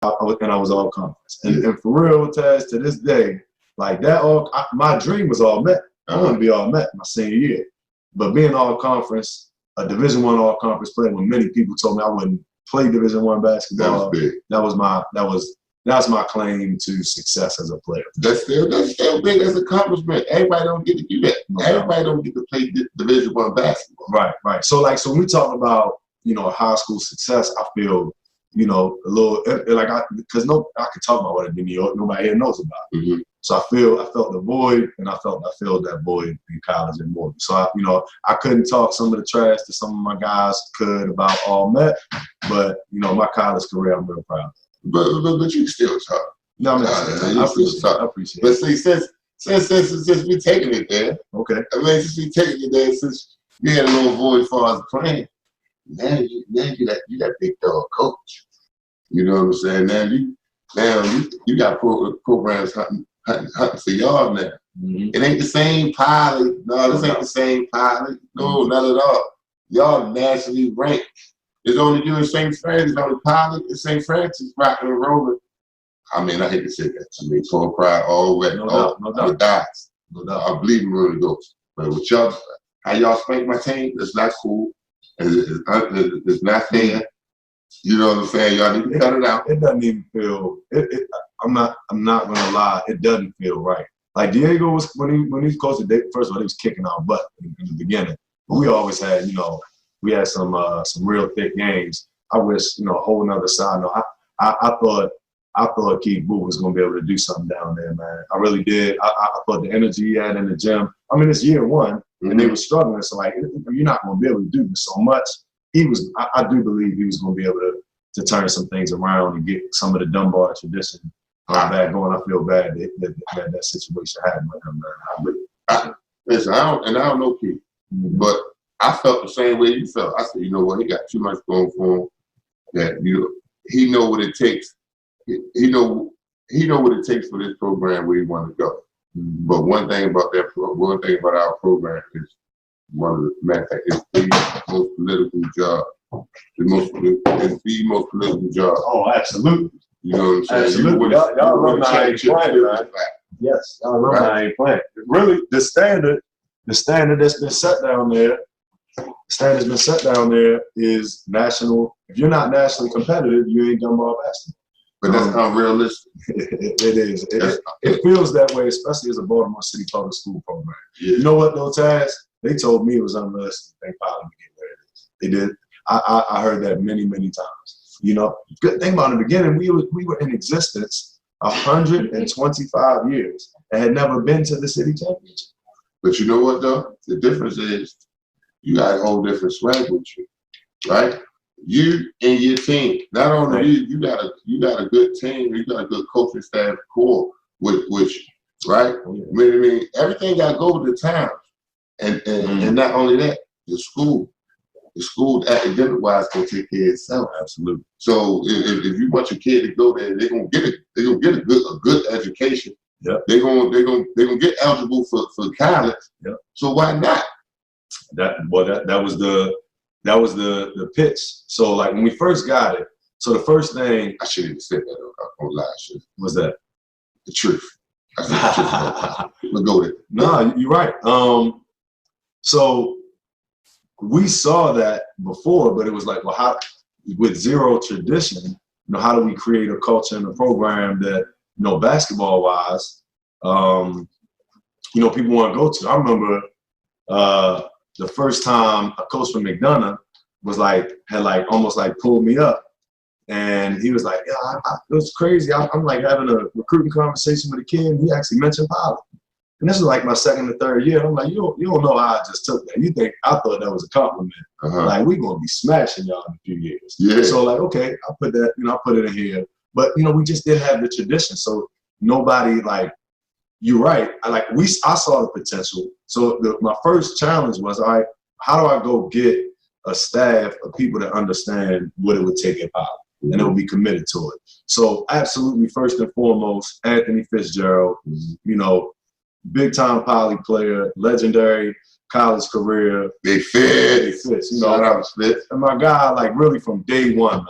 and I was all conference. And for real, Taz, to this day, like that, my dream was all met. I wanted to be all met my senior year, but being all conference, a Division I all conference player, when many people told me I wouldn't play Division I basketball, that's my claim to success as a player. That's still big as an accomplishment. Everybody don't get to do that. Everybody don't get to play Division I basketball. Right. So when we talk about high school success, I feel a little like because I could talk about what I did in New York. Nobody here knows about it. Mm-hmm. So I felt the void, and I filled that void in college and more. So I couldn't talk some of the trash that some of my guys could about all Met, but my college career I'm real proud of. But you still talk. No, I appreciate it. But see, since we taking it there, okay. I mean, since we taking it there, since you had a little void as far as playing, now you that big dog coach. You know what I'm saying? Now you got programs hunting for y'all now. Mm-hmm. It ain't the same pilot. No, this ain't the same pilot. No, not at all. Y'all nationally ranked. It's only you and St. Francis on the pilot and St. Francis rocking and rolling. I mean, I hate to say that. I mean, full pride all the way. No doubt. Dies. No doubt. I believe in really goes. But with y'all, how y'all spank my team, it's not cool. It's not fair. You know what I'm saying? Y'all need to cut it out. It doesn't even feel. I'm not gonna lie. It doesn't feel right. Like Diego was when he was coaching. First of all, he was kicking our butt in the beginning. But we always had, we had some real thick games. I wish, a whole nother side. No, I thought Keith Boo was gonna be able to do something down there, man. I really did. I thought the energy he had in the gym. I mean, it's year one, and they were struggling. So you're not gonna be able to do so much. I do believe he was gonna be able to turn some things around and get some of the Dunbar tradition back going. I feel bad that situation happened with him, man. Listen, I don't know Keith, but I felt the same way you felt. I said, you know what, he got too much going for him. That he know what it takes. He know what it takes for this program where he want to go. Mm-hmm. But one thing about our program is it's the most political job. It's the most political job. Oh, absolutely. You know what I'm saying? Absolutely. Y'all alumni ain't playing, man. Yes, y'all alumni ain't playing. Really, the standard that's been set down there. The standard's been set down there is national. If you're not nationally competitive, you ain't done ball basketball. But that's unrealistic. It is. It feels that way, especially as a Baltimore City public school program. Yeah. You know what, though, Taz? They told me it was unrealistic. They finally get where it is. They did. I heard that many, many times. Good thing about it, in the beginning, we were in existence 125 years and had never been to the city championship. But you know what, though? The difference is you got a whole different swag with you, right? You and your team. Not only you got a good team, you got a good coaching staff core with you, right? I mean, everything got to go with the times, and not only that, the school academic wise gonna take care of itself. Absolutely. So if you want your kid to go there, they're gonna get a good education. Yeah. They're gonna get eligible for college. Yeah. So why not? That was the pitch. So like when we first got it, so the first thing I shouldn't have said that. I don't lie. Was that the truth? I said the truth. We'll go there. No, you're right. So we saw that before, but it was like, well, how with zero tradition, how do we create a culture and a program that, basketball wise, people want to go to? I remember the first time a coach from McDonough had almost pulled me up, and he was like, yeah, it was crazy. I'm like having a recruiting conversation with a kid, and he actually mentioned Pollard. And this is like my second or third year. I'm like, you don't know how I just took that. You think I thought that was a compliment? Like we're gonna be smashing y'all in a few years. Yeah. So okay, I put that, I put it in here. But we just didn't have the tradition. So nobody you're right. I saw the potential. So my first challenge was, all right, how do I go get a staff of people that understand what it would take at Pollard, and they'll be committed to it. So absolutely, first and foremost, Anthony Fitzgerald, big time poly player, legendary. college career. They fit. They fit. You Shout know, out to Fit. and my guy, like really from day one,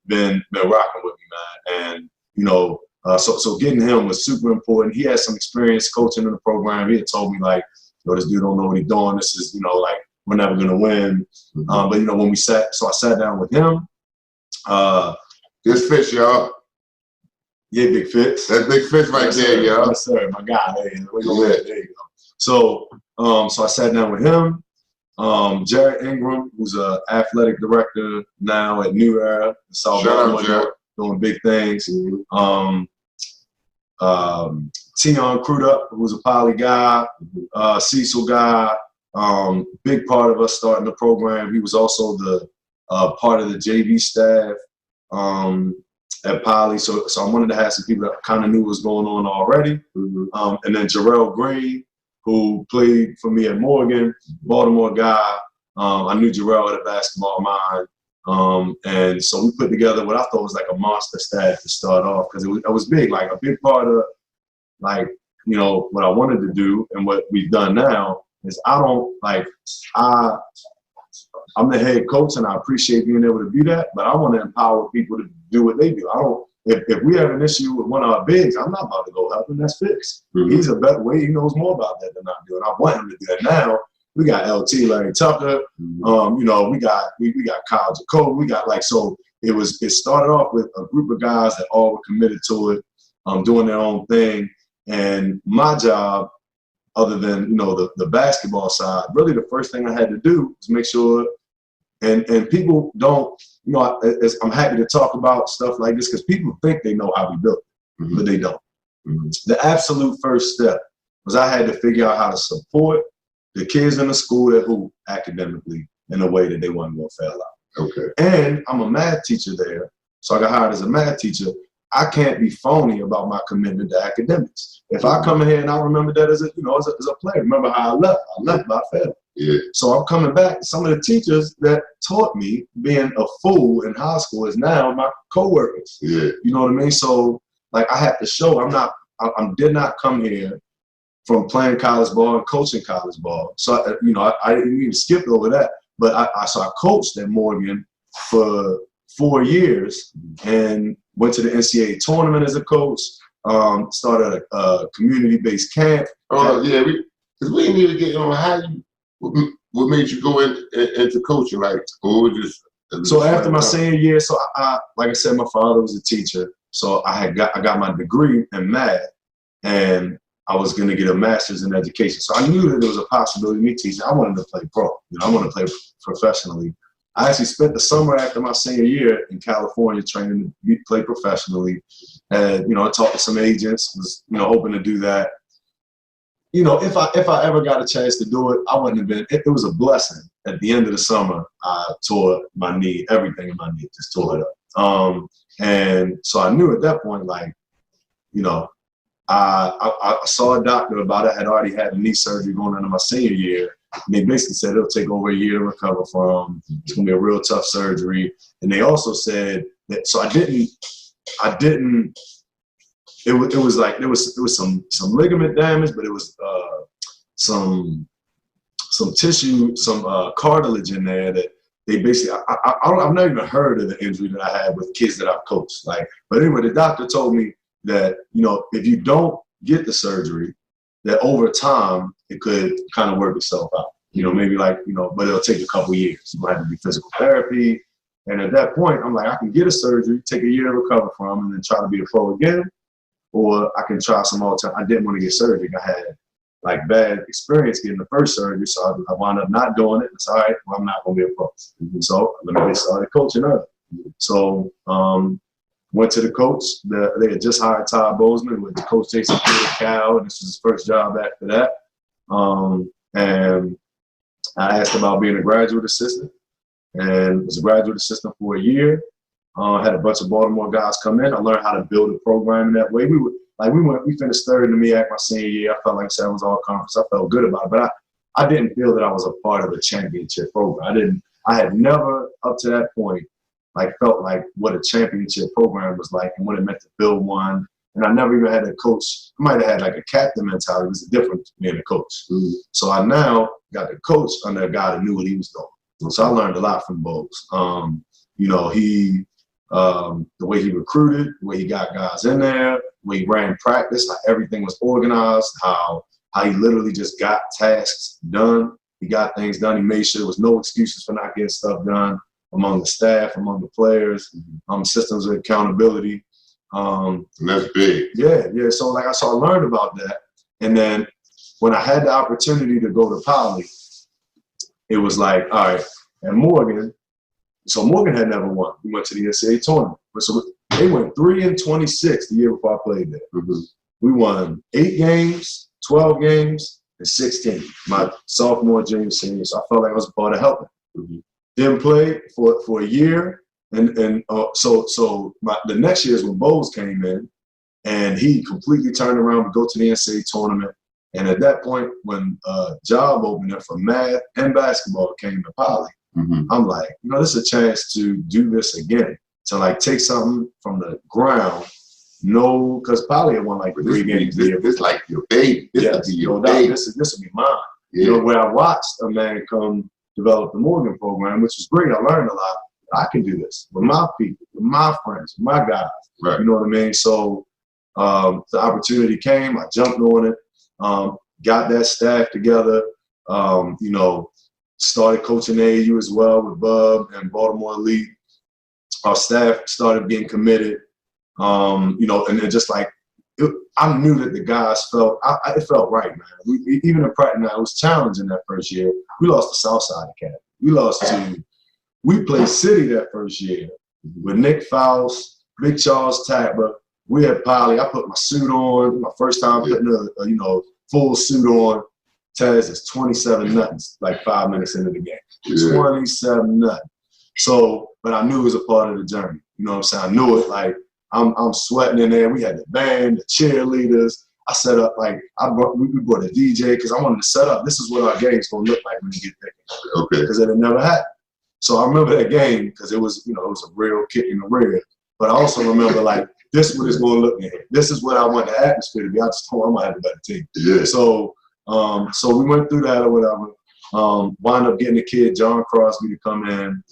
man, been rocking with me, man. And you know, so getting him was super important. He had some experience coaching in the program. He had told me like, yo, this dude don't know what he's doing. This is, you know, like we're never gonna win. But you know, when I sat down with him. This Fish, y'all. Yeah, Big Fitz. That's Big Fish right Yes, there, y'all. Yes, sir. My guy. There you go. So, so I sat down with him. Jared Ingram, who's an athletic director now at New Era in South Baltimore, doing big things. Tion Crudup, who's a poly guy, Cecil guy, big part of us starting the program. He was also the part of the JV staff at Poly, so I wanted to have some people that kind of knew what was going on already. And then Jarrell Green, who played for me at Morgan, Baltimore guy. I knew Jarrell had a basketball mind. And so we put together what I thought was like a monster staff to start off, because it was big, like a big part of like, you know, what I wanted to do and what we've done now is I'm the head coach and I appreciate being able to do that, but I want to empower people to do what they do. If we have an issue with one of our bigs, I'm not about to go help him. That's fixed. He's a better way. He knows more about that than I do, and I want him to do that. Now we got LT, Larry Tucker. You know, we got Kyle Jacob. We got so it started off with a group of guys that all were committed to it, doing their own thing. And my job, other than, you know, the basketball side, really the first thing I had to do was make sure, and people don't, you know, I'm happy to talk about stuff like this because people think they know how we built it, but they don't. The absolute first step was I had to figure out how to support the kids in the school that hoop academically in a way that they weren't going to fail out. Okay. And I'm a math teacher there, so I got hired as a math teacher. I can't be phony about my commitment to academics. If I come in here and I remember that as a player, remember how I left by failure. Yeah. So I'm coming back. Some of the teachers that taught me being a fool in high school is now my coworkers. Yeah. You know what I mean? So like I have to show I did not come here from playing college ball and coaching college ball. So you know, I didn't even skip over that. But I coached at Morgan for 4 years and went to the NCAA tournament as a coach. Started a community-based camp. Oh yeah, because we need to get on how you. What made you go into coaching? Like, or just so after my senior year, so I like I said, my father was a teacher, so I got my degree in math, and I was going to get a master's in education. So I knew that there was a possibility of me teaching. I wanted to play pro. You know, I wanted to play professionally. I actually spent the summer after my senior year in California training to play professionally. And, you know, I talked to some agents, was, you know, hoping to do that. You know, if I ever got a chance to do it, I wouldn't have been. It was a blessing. At the end of the summer, I tore my knee, everything in my knee, just tore it up. And so I knew at that point, like, you know, I saw a doctor about it. I had already had a knee surgery going into my senior year. And they basically said it'll take over a year to recover from. It's gonna be a real tough surgery. And they also said that, so I didn't. It was like there was some ligament damage, but it was some tissue, some cartilage in there that they basically. I've never even heard of the injury that I had with kids that I've coached. Like, but anyway, the doctor told me that, you know, if you don't get the surgery, that over time it could kind of work itself out. You know, maybe like, you know, but it'll take a couple years. You might have to do physical therapy. And at that point, I'm like, I can get a surgery, take a year to recover from, and then try to be a pro again. Or I can try some alternative. I didn't want to get surgery. I had like bad experience getting the first surgery, so I wound up not doing it. It's all right, well, I'm not going to be a pro. So let me get started coaching early. So went to the coach. They had just hired Todd Bozeman with the coach Jason Cal, and this was his first job after that. And I asked about being a graduate assistant, and was a graduate assistant for a year. Had a bunch of Baltimore guys come in. I learned how to build a program in that way. We finished third in the MEAC my senior year. I felt like I was all conference. I felt good about it, but I didn't feel that I was a part of a championship program. I had never up to that point like felt like what a championship program was like and what it meant to build one and I never even had a coach. I might have had like a captain mentality. It was different being a coach. So I now got the coach under a guy that knew what he was doing. So I learned a lot from Bowles. You know, the way he recruited, the way he got guys in there, the way he ran practice, how everything was organized, how he literally just got tasks done. He got things done. He made sure there was no excuses for not getting stuff done among the staff, among the players, systems of accountability. And that's big. Yeah. So I learned about that. And then when I had the opportunity to go to Poly, it was like, all right, and Morgan. So Morgan had never won. We went to the NCAA tournament. So they went 3-26 the year before I played there. We won 8 games, 12 games, and 16. My sophomore, junior, senior. So I felt like I was a part of helping. Didn't play for a year. And so the next year is when Bowles came in, and he completely turned around to go to the NCAA tournament. And at that point, when job opening for math and basketball came to Poly, I'm like, you know, this is a chance to do this again, to like take something from the ground. No, because Poly had won like 3 games a year. This like your baby. This will be your baby. This will be mine. Yeah. You know, when I watched a man come develop the Morgan program, which was great, I learned a lot. I can do this with my people, with my friends, with my guys. Right. You know what I mean? So the opportunity came. I jumped on it. Got that staff together. You know, started coaching AAU as well with Bub and Baltimore Elite. Our staff started getting committed. You know, and then just like I knew that the guys felt it felt right, man. Even in practice, it was challenging that first year. We lost to Southside Academy. We played City that first year with Nick Faust, Big Charles Tapper. We had Poly. I put my suit on. My first time putting a full suit on. Taz is 27-0, like 5 minutes into the game. 27-0. So, but I knew it was a part of the journey. You know what I'm saying? I knew it. Like I'm sweating in there. We had the band, the cheerleaders. I set up we brought a DJ because I wanted to set up. This is what our game's gonna look like when you get there. Okay. Because it had never happened. So I remember that game because it was a real kick in the rear. But I also remember like this is what it's gonna look like. This is what I want the atmosphere to be. I just told I'm gonna have a better team. Yeah. So we went through that or whatever. Wound up getting a kid, John Crosby, to come in.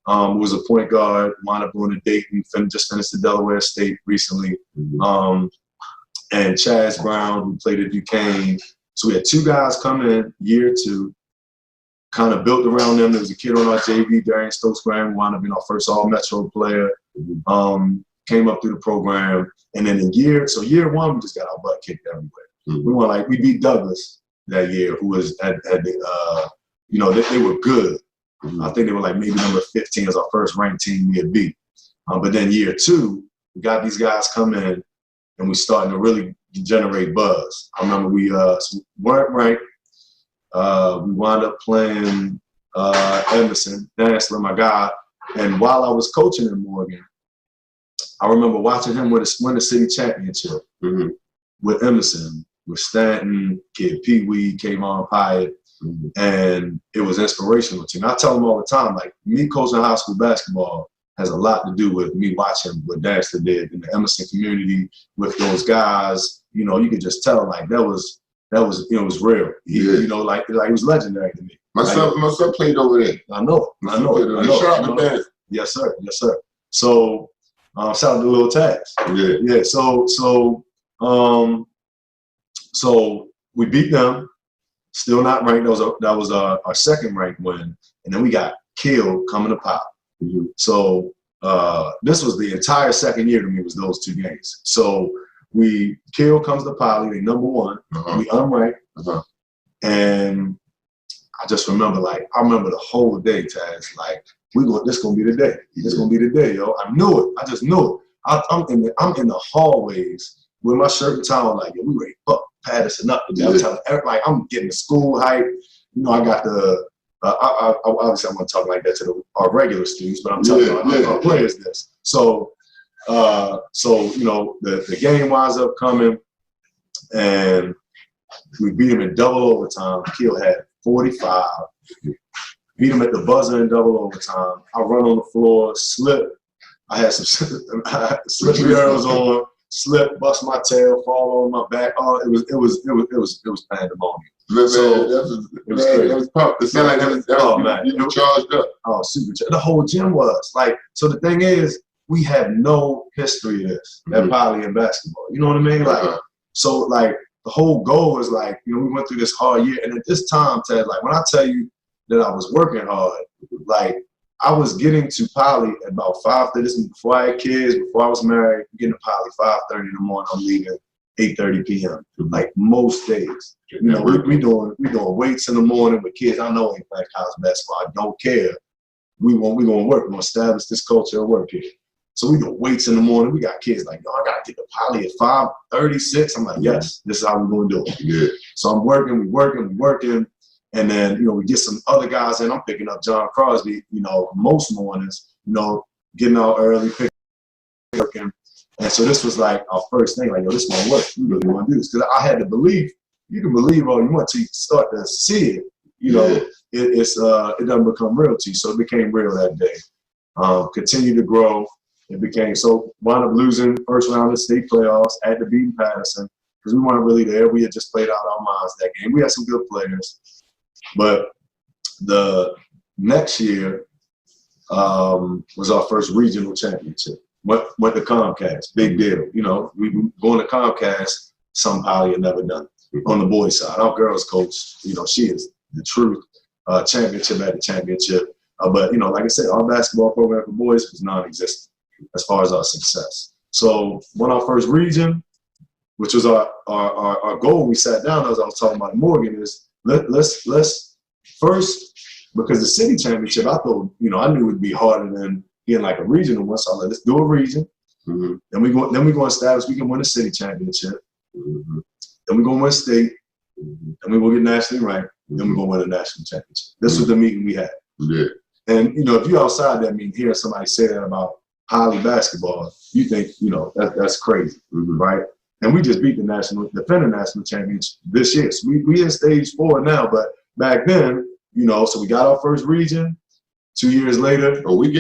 Who was a point guard. Wound up going to Dayton. Just finished the Delaware State recently. And Chaz Brown, who played at Duquesne. So we had 2 guys come in year 2. Kind of built around them. There was a kid on our JV, Darian Stokes-Graham, who wound up being our first All-Metro player. Came up through the program. And then year 1, we just got our butt kicked everywhere. We beat Douglas that year, who was they were good. I think they were like maybe number 15 as our first ranked team we had beat. But then year 2, we got these guys come in, and we starting to really generate buzz. I remember we weren't ranked. We wound up playing Emerson, Dansler, my guy. And while I was coaching in Morgan, I remember watching him win the city championship with Emerson, with Stanton, Kid Pee Wee, Kayvon Pyatt, and it was inspirational to me. I tell them all the time, like, me coaching high school basketball has a lot to do with me watching what Dansler did in the Emerson community with those guys. You know, you could just tell, like, that was it was real. He was legendary to me. My son played over there. I know. Shout out to Daz. Yes, sir. So shout out to Lil Taz. Yeah. So we beat them. Still not ranked. That was our second ranked win, and then we got killed coming to Pop. So this was the entire second year to me. Was those 2 games. So Kill comes to Poly, they number 1. We unranked. And I just remember, I remember the whole day, Taz, like, this gonna be the day. This gonna be the day, yo. I knew it. I just knew it. I'm in the hallways with my shirt and towel, like, yo, we ready to fuck Patterson up today. I'm telling everybody, I'm getting the school hype. You know, I got the obviously I'm gonna talk like that to our regular students, but I'm telling our players this. So the game winds up coming, and we beat him in double overtime. Kill had 45. Beat him at the buzzer in double overtime. I run on the floor, slip. I had some slippery arrows on. slip, bust my tail, fall on my back. Oh, it was pandemonium. Man, So it was pumped. It sounded like you were charged up. Oh, super charged. The whole gym was like. So the thing is, we have no history of this at Poly in basketball. You know what I mean? Like, so like the whole goal is like, you know, we went through this hard year, and at this time, Ted, like when I tell you that I was working hard, like I was getting to Poly at about 5:30. This was before I had kids, before I was married. Getting to Poly 5:30 in the morning. I'm leaving 8:30 p.m. Like most days. You know, we doing weights in the morning with kids. I know I ain't playing college basketball. I don't care. We gonna work. We're gonna establish this culture of work here. So we do weights in the morning. We got kids like, yo, I gotta get to Poly at 5:36. I'm like, yes, this is how we're gonna do it. Yeah. So I'm working, we working. And then, you know, we get some other guys in. I'm picking up John Crosby, you know, most mornings, you know, getting out early, working. And so this was like our first thing, like, yo, this is gonna work. We really wanna do this. Because I had the belief, you can believe all you want till you start to see it, you know, it doesn't become real to you. So it became real that day. Continue to grow. It became so wound up losing first round of state playoffs at the beating Patterson because we weren't really there. We had just played out our minds that game. We had some good players. But the next year was our first regional championship. Went to Comcast, big deal. You know, we going to Comcast, some Poly had never done on the boys' side. Our girls coach, you know, she is the truth. Championship at the championship. But, you know, like I said, our basketball program for boys was non-existent as far as our success. So won our first region, which was our goal. We sat down, as I was talking about Morgan, is let's first, because the city championship, I thought, you know, I knew it would be harder than getting like a regional one. So I let us do a region. Then we go establish we can win a city championship. Then we go win state. Then we will get nationally ranked. Then we're gonna win a national championship. This was the meeting we had. Yeah. And you know, if you're outside that meeting, hearing somebody say that about Poly basketball, you think, you know, that's crazy, right? And we just beat the defending national championship this year. So we in stage 4 now, but back then, you know, so we got our first region. 2 years later, we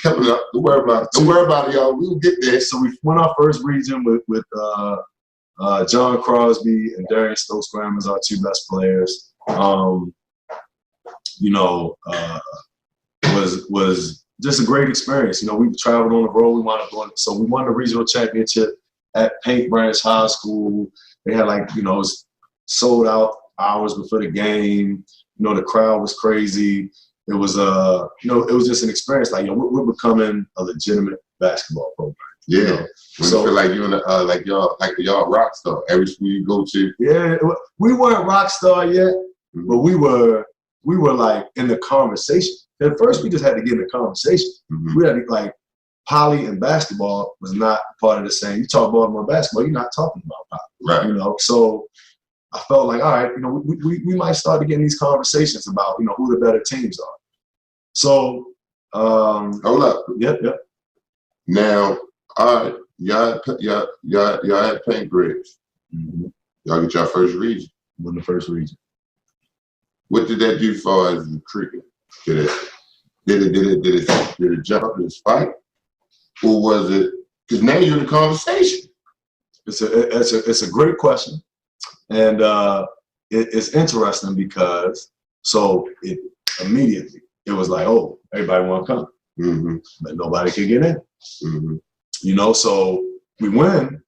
coming up. Don't worry about it, y'all. We'll get there. So we won our first region with John Crosby and Darian Stokes-Graham as our 2 best players. You know, was just a great experience. You know, we traveled on the road. We wound up going. So we won the regional championship at Paint Branch High School. They had like, you know, it was sold out hours before the game. You know, the crowd was crazy. It was you know, it was just an experience. Like, you know, we're becoming a legitimate basketball program. Yeah. You know? So you feel like you're in like y'all rock star every school you go to. Yeah, we weren't rock star yet, but we were like in the conversation. At first, we just had to get in the conversation. We had to, like, Poly and basketball was not part of the same. You talk Baltimore basketball, you're not talking about Poly. Right. You know, so I felt like, all right, you know, we might start to get in these conversations about, you know, who the better teams are. So, hold up. Yep. Now, all right, y'all had Paint Bridge. Y'all get your first region. Won the first region. What did that do as far as recruiting? Did it jump up, did it spike? Or was it, because now you're in the conversation. It's a great question. And it's interesting because, so it immediately, it was like, oh, everybody want to come. But nobody could get in. You know, so we win.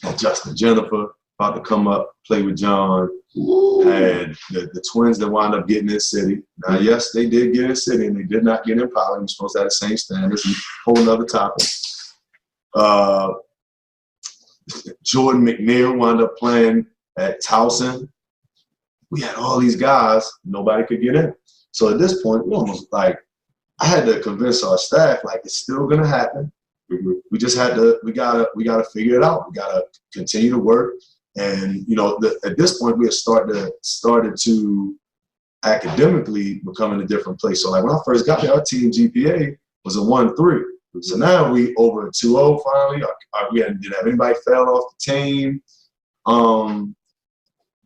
And Justin Jennifer about to come up, play with John. And the twins that wound up getting in city. Now, yes, they did get in city, and they did not get in Poly. We're supposed to have the same standards. And a whole nother topic. Jordan McNeil wound up playing at Towson. We had all these guys, nobody could get in. So at this point, we almost like, I had to convince our staff, like, it's still gonna happen. We just had to, we gotta figure it out. We gotta continue to work. And, you know, at this point, we had started to academically become in a different place. So like when I first got there, our team GPA was a 1.3. So now we over a 2.0 finally. We didn't have anybody fell off the team.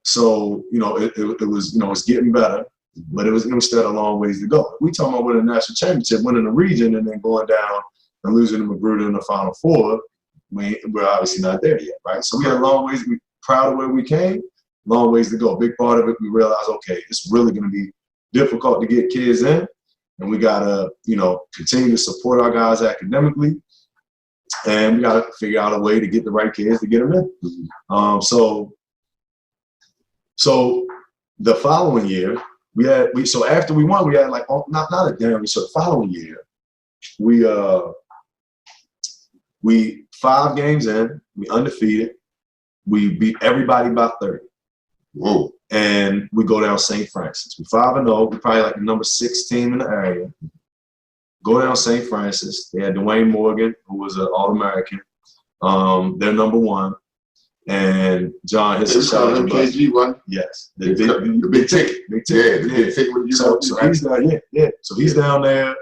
So, you know, it was, you know, it's getting better, but it was still a long ways to go. We talking about winning a national championship, winning a region, and then going down and losing to Magruder in the Final Four, we're obviously not there yet, right? So we had a long ways to be proud of where we came, long ways to go. Big part of it, we realized, okay, it's really going to be difficult to get kids in, and we got to, continue to support our guys academically, and we got to figure out a way to get the right kids to get them in. So the following year, so after we won, we had like, not a damn, so the following year, we 5 games in, we undefeated, we beat everybody by 30. Whoa. And we go down St. Francis. We're 5-0, we're probably like the number 6 team in the area. Go down St. Francis. They had Dwayne Morgan, who was an All-American. They're number 1. And John hits a shot at the KG one. Yes. The big ticket. Big ticket. Yeah, the big ticket with you. So he's down, So he's down there.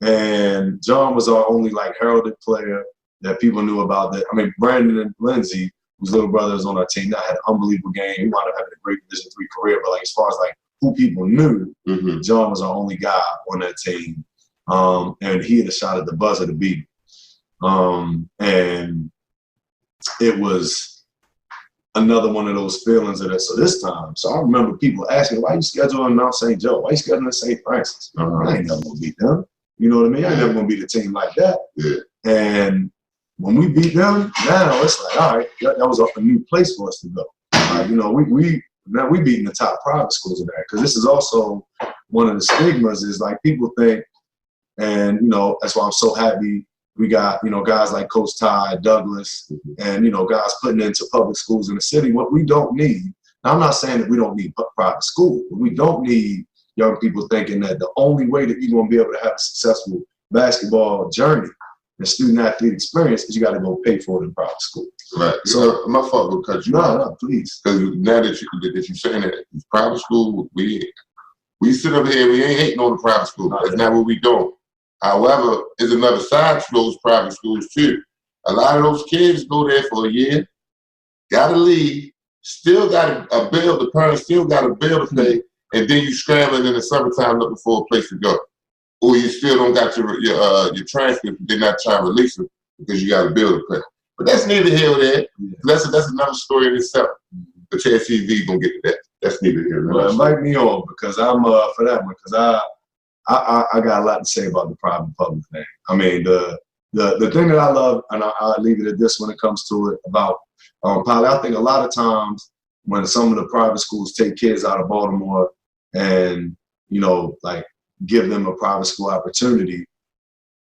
And John was our only like heralded player that people knew about. That I mean, Brandon and Lindsay, whose little brother is on our team, that had an unbelievable game. He wound up having a great Division III career. But like as far as like who people knew, John was our only guy on that team. And he had a shot at the buzzer to beat him. And it was another one of those feelings of that. So this time, I remember people asking, why you scheduling Mount St. Joe? Why you scheduling St. Francis? I ain't never gonna beat them. You know what I mean? I ain't never gonna beat a team like that. Yeah. And when we beat them, now it's like, all right, that was a new place for us to go. We beating the top private schools in there, because this is also one of the stigmas is like people think, and that's why I'm so happy we got guys like Coach Ty Douglas and guys putting into public schools in the city. What we don't need, now I'm not saying that we don't need private school, but we don't need young people thinking that the only way that you're going to be able to have a successful basketball journey and student athlete experience is you got to go pay for it in private school. Right. So my fault will cut you off. No, please. Because now that you're saying that private school, we sit up here, we ain't hating on the private school. That's not what we doing. However, there's another side to those private schools too. A lot of those kids go there for a year, gotta leave, still got a bill, the parents still got a bill to pay, and then you scrambling in the summertime looking for a place to go. Or you still don't got your transcript, they're not trying to release it because you got a bill to pay. But that's neither here nor there. That's another story in itself. The TSCV gonna get to that. That's neither here nor there. Well, invite me on, because I'm for that one, because I got a lot to say about the private public thing. I mean, the thing that I love, and I'll leave it at this when it comes to it, about Poly, I think a lot of times when some of the private schools take kids out of Baltimore and, like give them a private school opportunity,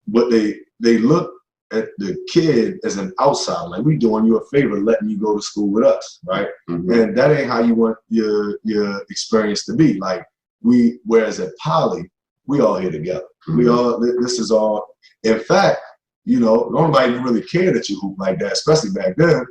but they look at the kid as an outsider, like we doing you a favor letting you go to school with us, right? And that ain't how you want your experience to be. Like whereas at Poly, we all here together. This is all, in fact, nobody really cared that you hoop like that, especially back then,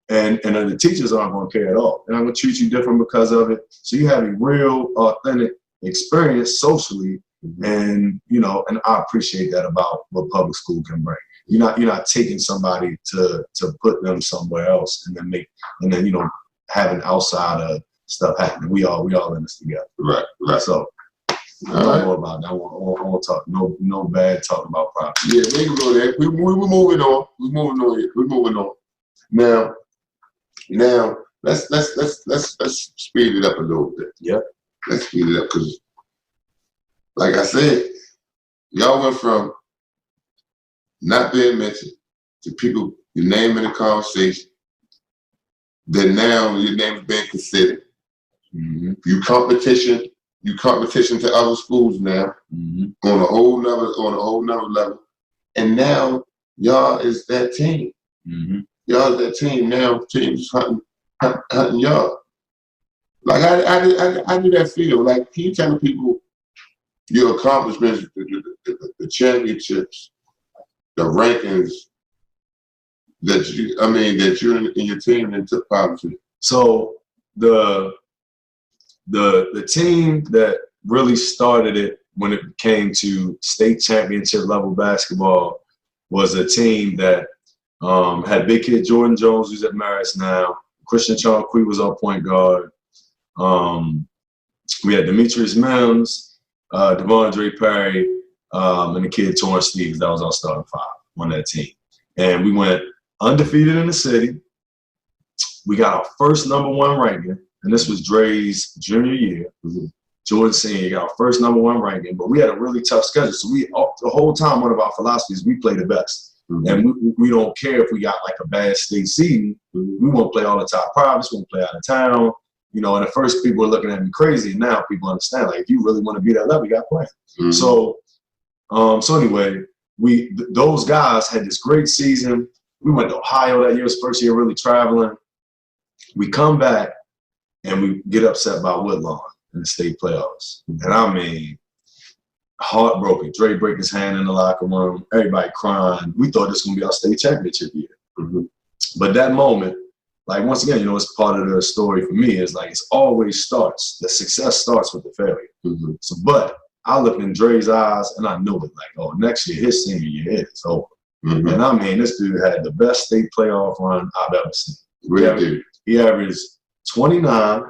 and the teachers aren't going to care at all. And I'm going to treat you different because of it. So you have a real authentic experience socially, and, and I appreciate that about what public school can bring. You're not taking somebody to put them somewhere else and then having outside stuff happening. We all in this together. Right. So more about that. I won't talk. No bad talking about private. Yeah, we can go there. We're moving on. We're moving on. Now let's speed it up a little bit. Yep. Let's speed it up because, like I said, y'all went from not being mentioned to people, your name in the conversation. Then now your name is being considered. You competition to other schools now on a whole nother level. And now y'all is that team. Y'all is that team. Now teams hunting y'all. Like I do that feel. Like, can you tell people your accomplishments, the championships, the rankings that you and your team and took part in? So the team that really started it when it came to state championship level basketball was a team that had big kid Jordan Jones, who's at Marist now. Christian Charqui was our point guard. We had Demetrius Mims, Devondre Perry, and the kid Torrance Stevens. That was our starting 5 on that team. And we went undefeated in the city. We got our first #1 ranking, and this was Dre's junior year. Jordan senior got our first #1 ranking, but we had a really tough schedule. So the whole time, one of our philosophies, we play the best. And we don't care if we got like a bad state season. We won't play all the top privates. We won't play out of town. You know, and at first people were looking at me crazy. And now people understand, like, if you really want to be that level, you got to play. So anyway, those guys had this great season. We went to Ohio that year. It was the first year really traveling. We come back and we get upset by Woodlawn in the state playoffs. And I mean, heartbroken. Dre break his hand in the locker room. Everybody crying. We thought this was gonna be our state championship year. But that moment, like, once again, you know, it's part of the story for me. Is like, it's always starts. The success starts with the failure. So, but I looked in Dre's eyes and I knew it. Like, oh, next year, his senior year, it's over. And I mean, this dude had the best state playoff run I've ever seen. Really? He averaged 29,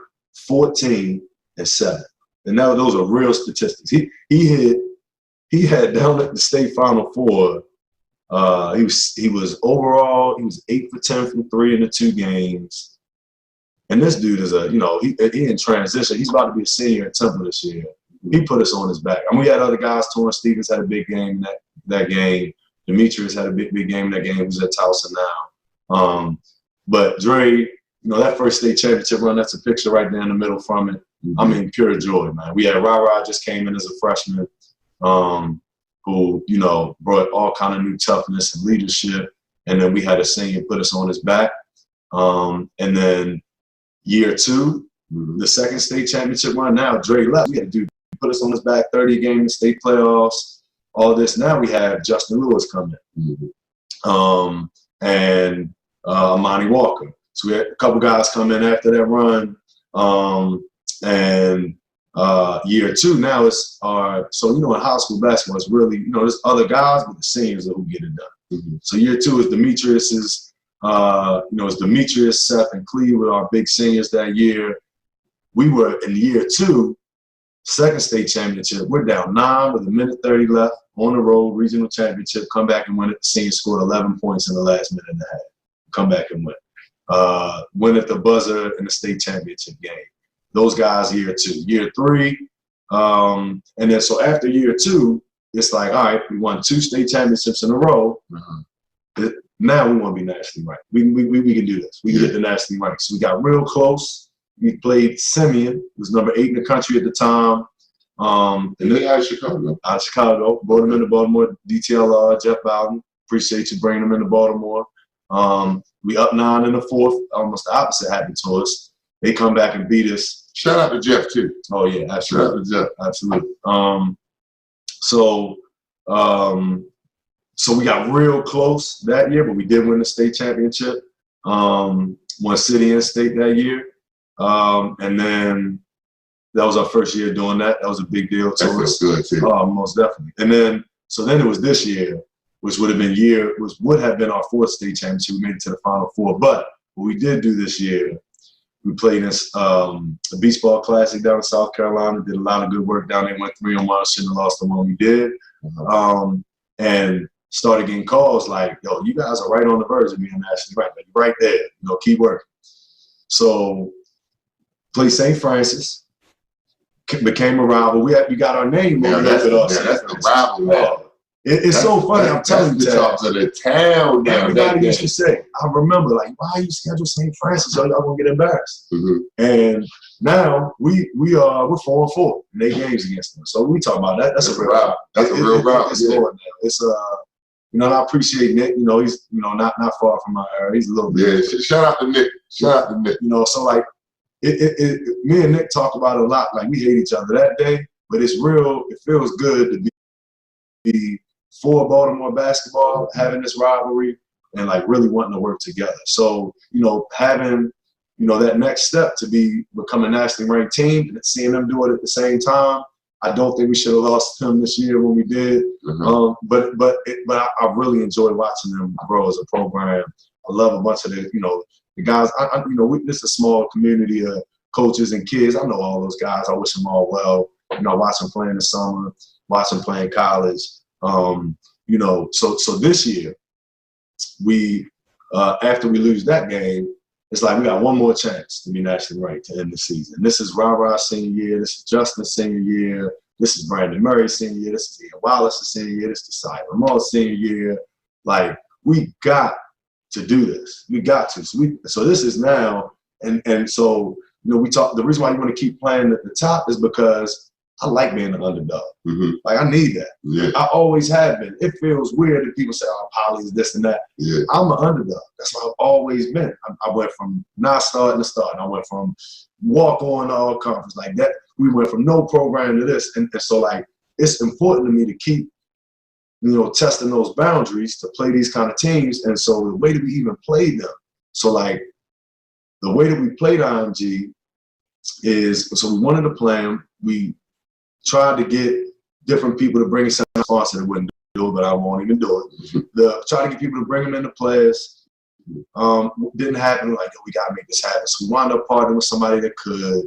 14, and 7. And those are real statistics. He had down at the state Final Four. He was overall, he was 8 for 10 from 3 in the 2 games. And this dude is he in transition. He's about to be a senior at Temple this year. He put us on his back. I mean, we had other guys. Torrance Stevens had a big game that game. Demetrius had a big game in that game. He was at Towson now. But Dre, you know, that first state championship run, that's a picture right there in the middle from it. I mean, pure joy, man. We had Ra just came in as a freshman, who, you know, brought all kind of new toughness and leadership. And then we had a senior put us on his back. And then year 2, the second state championship run, now Dre left. We had a dude put us on his back, 30 game in the state playoffs, all this. Now we have Justin Lewis coming and Monty Walker. So we had a couple guys come in after that run. And year 2 now is so, you know, in high school basketball, it's really, you know, there's other guys, but the seniors are who get it done. So year 2 is Demetrius's, it's Demetrius, Seth, and Cleve were our big seniors that year. We were in year 2, second state championship. We're down 9 with 1:30 left on the road, regional championship. Come back and win it. The seniors scored 11 points in the last minute and a half. Come back and win. Win at the buzzer in the state championship game. Those guys year 2. Year 3, and then so after year 2, it's like, all right, we won 2 state championships in a row. Now we want to be nationally ranked. We can do this. We can get the nationally ranked. So we got real close. We played Simeon, who was number 8 in the country at the time. And they out of Chicago. Out of Chicago. Brought him into Baltimore. DTLR, Jeff Bowden. Appreciate you bringing him into Baltimore. We up 9 in the 4th. Almost the opposite happened to us. They come back and beat us. Shout out to Jeff too. Oh yeah, absolutely. Shout out to Jeff. Absolutely. So we got real close that year, but we did win the state championship. Won city and state that year. And then that was our first year doing that. That was a big deal to us. Good too. Most definitely. And then it was this year, which would have been our 4th state championship. We made it to the Final Four. But what we did do this year, we played in a beach ball classic down in South Carolina. Did a lot of good work down there. Went 3-on-1. Shouldn't have lost the one we did. And started getting calls like, yo, you guys are right on the verge of being nationally ranked. Like, right there. You know, keep working. So played St. Francis. Became a rival. We got our name moved up with us. That's the rival now. It's so funny. I'm telling you, the talk of the town now. Everybody used to say, I remember, like, why you schedule St. Francis? Y'all gonna get embarrassed. And now we're 4-4 in 8 games against them. So we talk about that. That's a real rival. That's a real rival. It's going now. It's you know, and I appreciate Nick. You know, he's not far from my area. He's a little bit. Yeah. Shout out to Nick. You know, so like. Me and Nick talk about it a lot. Like, we hate each other that day, but it's real. It feels good to be for Baltimore basketball, having this rivalry, and like really wanting to work together. So, you know, having, you know, that next step to become a nationally ranked team and seeing them do it at the same time. I don't think we should have lost them this year when we did. But I really enjoyed watching them grow as a program. I love a bunch of the guys. This is a small community of coaches and kids. I know all those guys. I wish them all well. You know, I watch them play in the summer. watch him play in college. You know, so this year, we after we lose that game, it's like we got one more chance to be nationally ranked to end the season. This is Ra-Ra's senior year. This is Justin's senior year. This is Brandon Murray's senior year. This is Ian Wallace's senior year. This is Cy Lamore's senior year. Like, we got to do this. We got to. So this is now, and so, you know, we talk. The reason why you want to keep playing at the top is because I like being an underdog. Like, I need that. Yeah. I always have been. It feels weird that people say, "Oh, Polly is this and that." Yeah. I'm an underdog. That's what I've always been. I went from not starting to starting. I went from walk on to all conference like that. We went from no program to this, and so like it's important to me to keep, you know, testing those boundaries to play these kind of teams. And so the way that we even played them, so like the way that we played IMG is, so we wanted to play them. We tried to get different people to bring us in sponsor that wouldn't do it, but I won't even do it. Try to get people to bring them into players. Didn't happen. Like, we gotta make this happen. So we wound up partnering with somebody that could.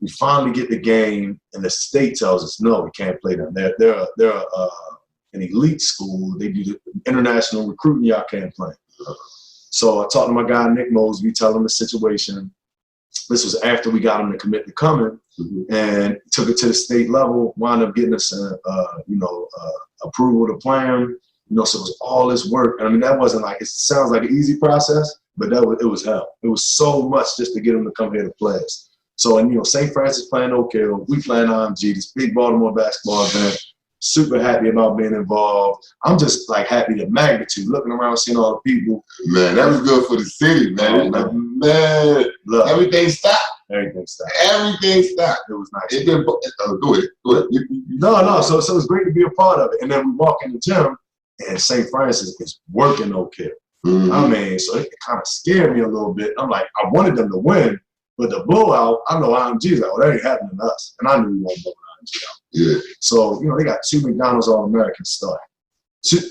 We finally get the game, and the state tells us no, we can't play them. They're an elite school. They do the international recruiting. Y'all can't play. So I talked to my guy Nick Mosby, tell him the situation. This was after we got him to commit to coming, and took it to the state level. Wound up getting us, approval to play him. You know, so it was all this work. And I mean, that wasn't like, it sounds like an easy process, but it was hell. It was so much just to get him to come here to play us. So, and you know, St. Francis playing Oak Hill, we playing IMG, this big Baltimore basketball event. Super happy about being involved. I'm just like happy the magnitude, looking around, seeing all the people. Man, that was good for the city, man. Man, look, everything stopped. Everything stopped. Everything stopped. It was nice. It didn't. Go ahead. No. So it's great to be a part of it. And then we walk in the gym, and St. Francis is working Oak Hill. I mean, so it kind of scared me a little bit. I'm like, I wanted them to win, but the blowout, I know IMG is like, well, that ain't happening to us. And I knew we won't blow IMG out. Yeah. So, you know, they got 2 McDonald's All-Americans starting.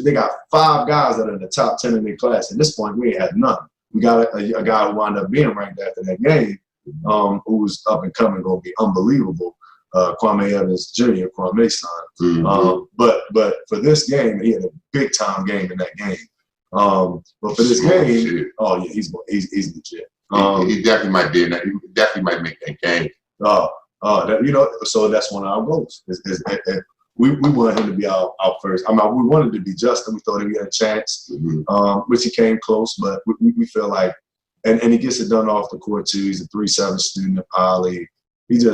They got 5 guys that are in the top 10 in their class. At this point, we ain't had none. We got a guy who wound up being ranked after that game, who was up and coming, going to be unbelievable. Kwame Evans Jr., Kwame's son. But for this game, he had a big time game in that game. But for this game, oh yeah, he's legit. He definitely might be in that. He definitely might make that game. You know, so that's one of our goals. We wanted him to be out first. I mean, we wanted to be Justin. We thought he had a chance, which he came close, but we feel like, and he gets it done off the court too. He's a 3-7 student at Poly. He's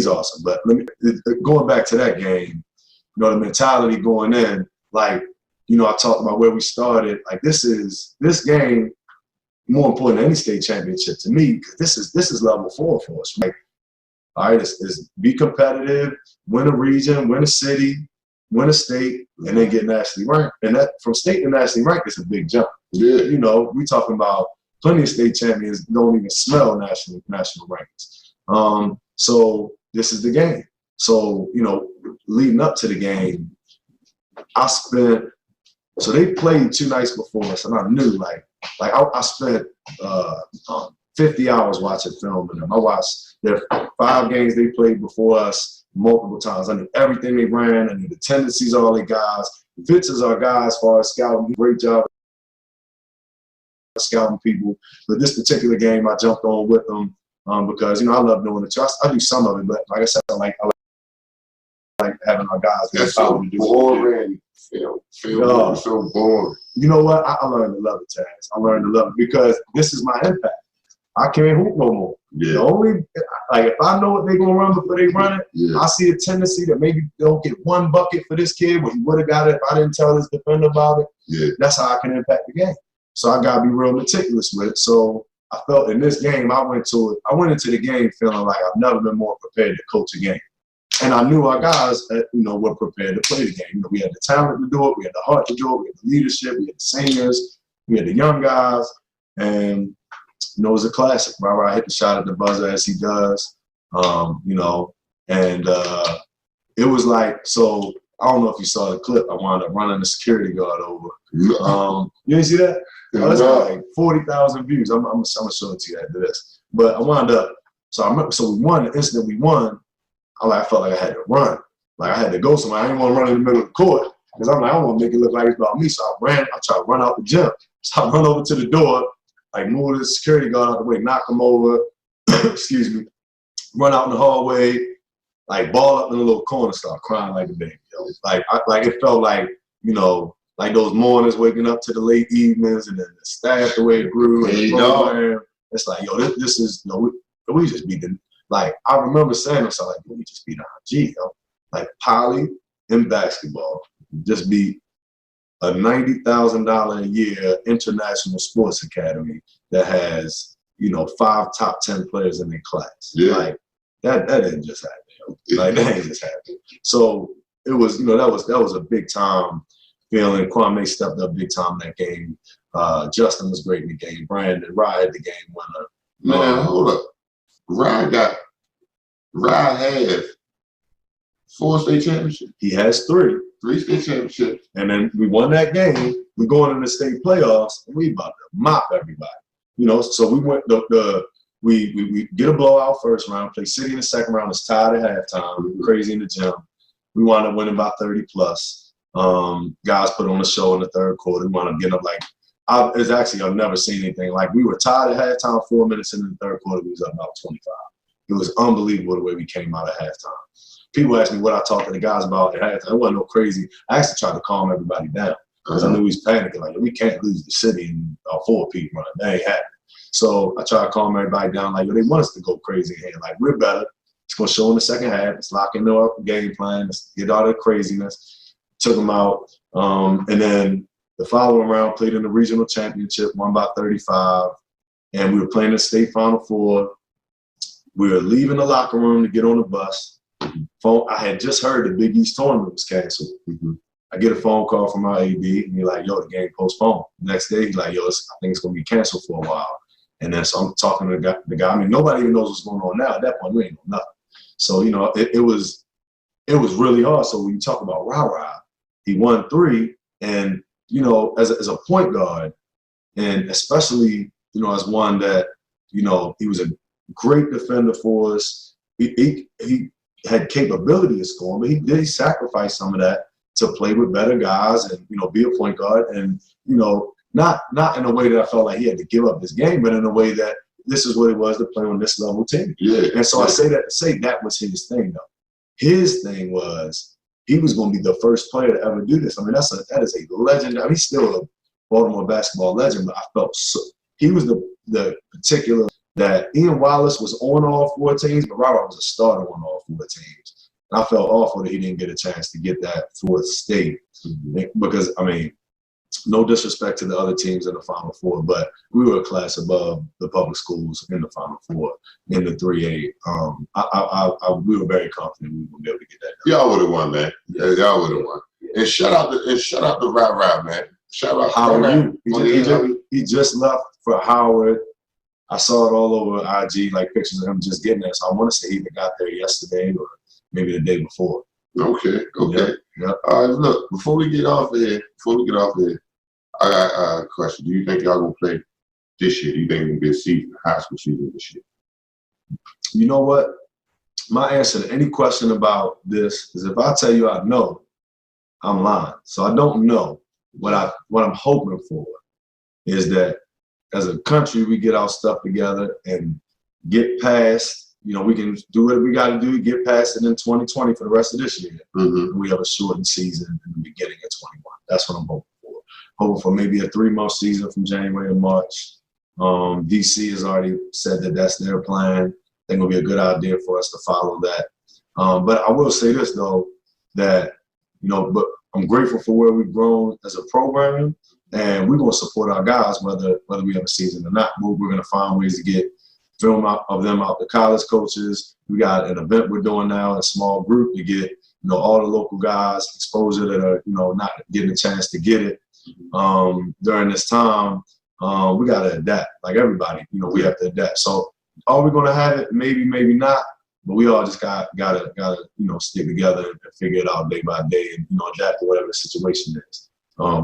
awesome. But going back to that game, you know, the mentality going in, like, you know, I talked about where we started. Like, this game, more important than any state championship to me, because this is level 4 for us, right? All right, is be competitive, win a region, win a city, win a state, and then get nationally ranked. And that, from state to nationally ranked, is a big jump. Yeah. You know, we talking about plenty of state champions don't even smell national rankings. So this is the game. So, you know, leading up to the game, so they played 2 nights before us, and I knew, I spent 50 hours watching film with them. I watched their 5 games they played before us multiple times. I knew everything they ran. I knew the tendencies of all the guys. Fitz is our guy as far as scouting. Great job scouting people. But this particular game, I jumped on with them because, you know, I love doing it too. I do some of it, but like I said, I like having our guys. That's so boring. So boring. You know what? I learned to love it, Taz. I learned to love it because this is my impact. I can't hoop no more. Yeah. The only, if I know what they're going to run before they run it, I see a tendency that maybe they'll get 1 bucket for this kid when he would have got it if I didn't tell his defender about it. Yeah. That's how I can impact the game. So I got to be real meticulous with it. So I felt in this game, I went into the game feeling like I've never been more prepared to coach a game. And I knew our guys, were prepared to play the game. You know, we had the talent to do it. We had the heart to do it. We had the leadership. We had the seniors. We had the young guys. And, you know, it was a classic. Right? I hit the shot at the buzzer as he does, and it was like, so I don't know if you saw the clip. I wound up running the security guard over. You didn't see that? Oh, that's like 40,000 views. I'm going to show it to you after this. But I wound up, so we won. The instant we won, I felt like I had to run. Like I had to go somewhere. I didn't want to run in the middle of the court because I'm like, I don't want to make it look like it's about me. So I tried to run out the gym. So I run over to the door, like move the security guard out the way, knock him over, excuse me, run out in the hallway, like ball up in a little corner, start crying like a baby. Like it felt like, you know, like those mornings waking up to the late evenings and then the staff the way it grew and the program. It's like, yo, this is, you know, we just beat the, like, I remember saying to myself, like, we just beat IG, yo. Like, Poly in basketball just beat a $90,000 a year international sports academy that has, you know, 5 top 10 players in their class. Yeah. Like, that didn't just happen, yo. Like, that ain't just happened. So it was, you know, that was a big time feeling. Kwame stepped up big time in that game. Justin was great in the game. Brandon, Rye had the game winner. Man, hold up. Rye has 4 state championships. He has 3. 3 state championships. And then we won that game. We going into the state playoffs, and we about to mop everybody. You know, so we went we get a blowout first round, play City in the second round, it's tied at halftime, crazy in the gym. We wound up winning by 30 plus. Guys put on a show in the third quarter. We wound up getting up like, I've never seen anything. Like we were tied at halftime, 4 minutes into the third quarter, we was up about 25. It was unbelievable the way we came out at halftime. People asked me what I talked to the guys about at halftime. It wasn't no crazy. I actually tried to calm everybody down because I knew he was panicking. Like, we can't lose the city and 4 people running. That ain't happening. So I tried to calm everybody down. Like, they want us to go crazy here. Like, we're better. It's going to show in the second half. It's locking up the game plan. Let's get all the craziness. Took them out. And then the following round, played in the regional championship, won by 35. And we were playing the state Final Four. We were leaving the locker room to get on the bus. I had just heard the Big East tournament was canceled. I get a phone call from my AD, and he's like, yo, the game postponed. Next day, he's like, yo, I think it's going to be canceled for a while. And then so I'm talking to the guy. I mean, nobody even knows what's going on now. At that point, we ain't know nothing. So, you know, it was really hard. So when you talk about Ra, he won 3. And, you know, as a point guard, and especially, you know, as one that, you know, he was a great defender for us. He had capability of scoring, but he did sacrifice some of that to play with better guys and, you know, be a point guard. And, you know, not in a way that I felt like he had to give up his game, but in a way that this is what it was to play on this level team. Yeah. And so I say that to say that was his thing, though. His thing was he was going to be the first player to ever do this. I mean, that is a legend. I mean, he's still a Baltimore basketball legend, but I felt he was the particular that Ian Wallace was on all 4 teams, but Robert was a starter on all 4 teams. And I felt awful that he didn't get a chance to get that 4th state because, I mean, no disrespect to the other teams in the Final Four, but we were a class above the public schools in the Final Four in the 3A. We were very confident we would be able to get that done. Y'all would have won, man. Yeah, y'all would have won. And shout out to Rob, man. Shout out Howard. He just left for Howard. I saw it all over IG, like pictures of him just getting there. So I want to say he either got there yesterday or maybe the day before. Okay. Yep. All right, look, before we get off of here, I got a question. Do you think y'all gonna play this year? Do you think it's gonna be a season, high school season this year? You know what? My answer to any question about this is if I tell you I know, I'm lying. So I don't know. What I'm hoping for is that as a country, we get our stuff together and get past, you know, we can do what we got to do, get past it in 2020 for the rest of this year. We have a shortened season in the beginning of 21. That's what I'm hoping for. Hoping for maybe a 3-month season from January to March. DC has already said that that's their plan. I think it'll be a good idea for us to follow that. But I will say this, though, that, you know, but I'm grateful for where we've grown as a program. And we're going to support our guys, whether we have a season or not. We're going to find ways to get film of them out to college coaches. We got an event we're doing now, a small group to get, you know, all the local guys exposure that are, you know, not getting a chance to get it during this time. We got to adapt, like everybody. You know, we have to adapt. So are we going to have it? Maybe, maybe not. But we all just gotta you know, stick together and figure it out day by day and, you know, adapt to whatever the situation is.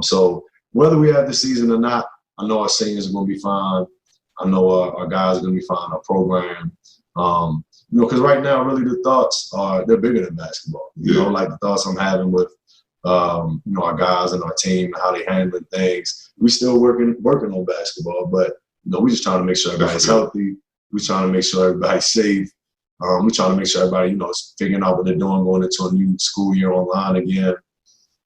So whether we have the season or not, I know our seniors are going to be fine. I know our guys are going to be fine, our program. You know, because right now, really, the thoughts they're bigger than basketball. You know, like the thoughts I'm having with, you know, our guys and our team, how they handling things. We still working on basketball, but you know, we just trying to make sure everybody's healthy. We trying to make sure everybody's safe. We trying to make sure everybody, you know, is figuring out what they're doing, going into a new school year online again.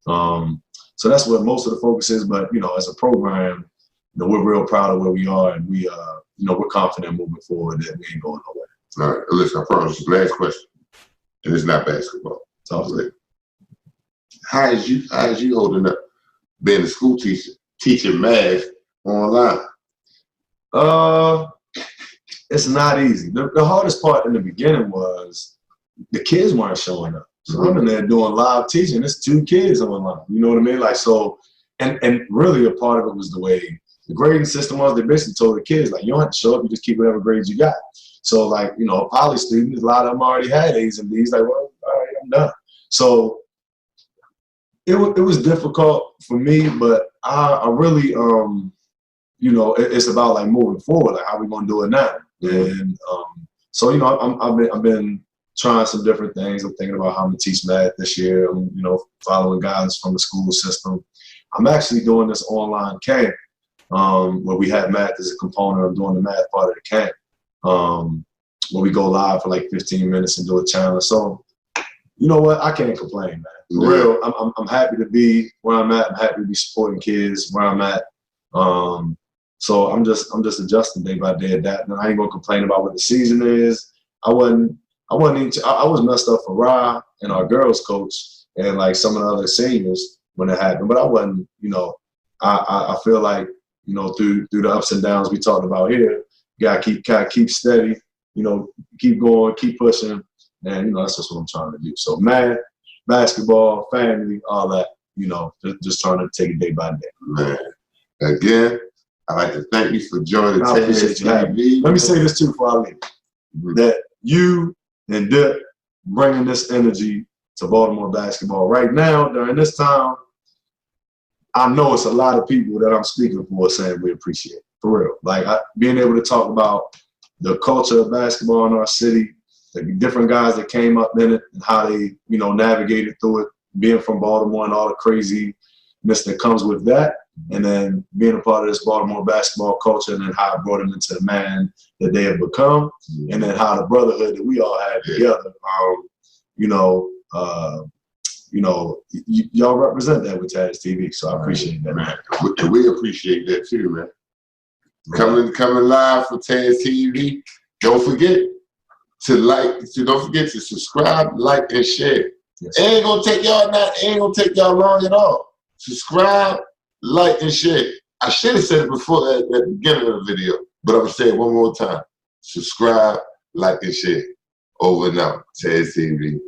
So that's what most of the focus is. But you know, as a program, you know, we're real proud of where we are, and we, you know, we're confident moving forward that we ain't going nowhere. All right, listen, I promise. Last question, and it's not basketball. Talk to it. How is you holding up being a school teacher, teaching math online? It's not easy. The hardest part in the beginning was the kids weren't showing up. So I'm in there doing live teaching. It's 2 kids online. You know what I mean? Like, so, and really a part of it was the way the grading system was. They basically told the kids, like, you don't have to show up. You just keep whatever grades you got. So, like, you know, poly students, a lot of them already had A's and B's. Like, well, all right, I'm done. So it was difficult for me, but I really, you know, it's about like moving forward. Like, how we gonna do it now? And so, you know, I've been trying some different things. I'm thinking about how I'm gonna teach math this year. I'm, you know, following guidance from the school system. I'm actually doing this online camp where we have math as a component. I'm doing the math part of the camp where we go live for like 15 minutes and do a challenge. So, you know what? I can't complain, man. For real, I'm happy to be where I'm at. I'm happy to be supporting kids where I'm at. So I'm just adjusting day by day, adapting. I ain't gonna complain about what the season is. I was messed up for Ra and our girls coach and like some of the other seniors when it happened, but I wasn't, you know, I feel like, you know, through the ups and downs we talked about here, you gotta keep steady, you know, keep going, keep pushing, and you know, that's just what I'm trying to do. So math, basketball, family, all that, you know, just trying to take it day by day. Man, again, I'd like to thank you for joining I appreciate you having me. Let me say this too before I leave. That you and Dip bringing this energy to Baltimore basketball right now during this time, I know it's a lot of people that I'm speaking for saying we appreciate it, for real. Like being able to talk about the culture of basketball in our city, the different guys that came up in it and how they, you know, navigated through it, being from Baltimore and all the craziness that comes with that, and then being a part of this Baltimore basketball culture and then how it brought them into the man that they have become, and then how the brotherhood that we all had together, y'all represent that with Taz TV, so I appreciate that, man. And we appreciate that too, man. Coming live for Taz TV. Don't forget to subscribe, like, and share. Yes. It ain't gonna take y'all long at all. Subscribe, like, and share. I should have said it before at the beginning of the video, but I'm gonna say it one more time. Subscribe, like, and share. Over and out. Taz TV.